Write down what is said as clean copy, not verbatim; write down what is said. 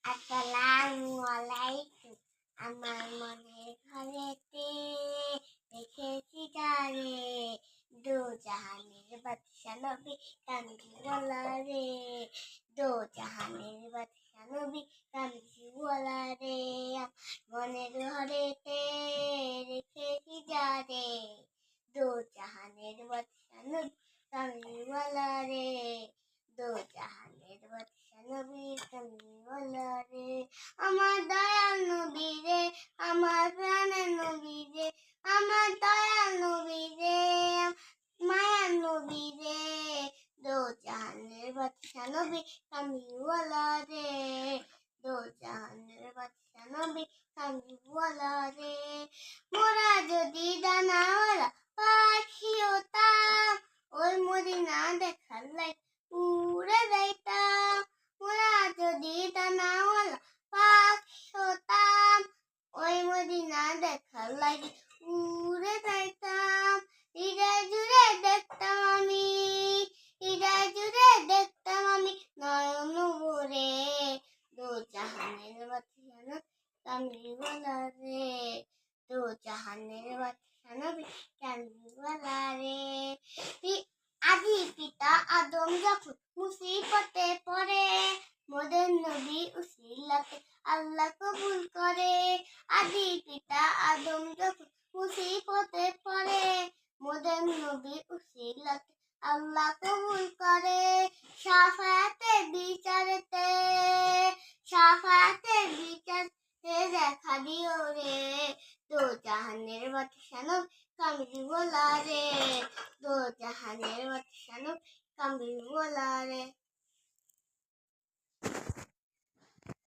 আসসালামু আলাইকুম। আমার মনের ঘরেতে রেখেছি যারে, দো জাহানের বাদশা নবী কামলিওয়ালা রে, দো জাহানের বাদশা নবী কামলিওয়ালা রে। মনের ঘরেতে রেখেছি যারে, দো জাহানের বাদশা নবী কামলিওয়ালা রে, দো জাহানের বাদশা নবী কামলিওয়ালা রে। আমার দয়াল নবী রে, আমার প্রাণের নবী রে, আমার দয়াল নবী রে, মায়ার নবী রে, দো জাহানের বাদশা নবী কামলিওয়ালা রে, দো জাহানের বাদশা নবী কামলিওয়ালা রে। মোরা যদি ডানাওয়ালা পাখি হতাম, ওই মদিনা দেখার লাই উড়ে যাইতাম। মোরা যদি ডানাওয়ালা পাখি হতাম, ওই মদিনা দেখার লাগে উড়ে যাইতাম। হৃদয় জুড়ে দেখতাম আমি, হৃদয় জুড়ে দেখতাম আমি নয়ন ভরে, দো জাহানের বাদশা নবী কামলিওয়ালা রে, দো জাহানের বাদশা নবী কামলিওয়ালা রে। আদি পিতা আদম যখন মুসিবতে পড়ে, মোদের নবী উসিলাতে আল্লাহ কবুল করে। আদি পিতা আদম যখন মুসিবতে পড়ে, মোদের নবী উসিলাতে আল্লাহ কবুল করে। শাফায়াতে বিচারেতে, শাফায়াতে বিচারে দেখা দিও রে, দো জাহানের বাদশা নবী কামলিওয়ালা রে, দো জাহানের বাদশা নবী কামলিওয়ালা রে।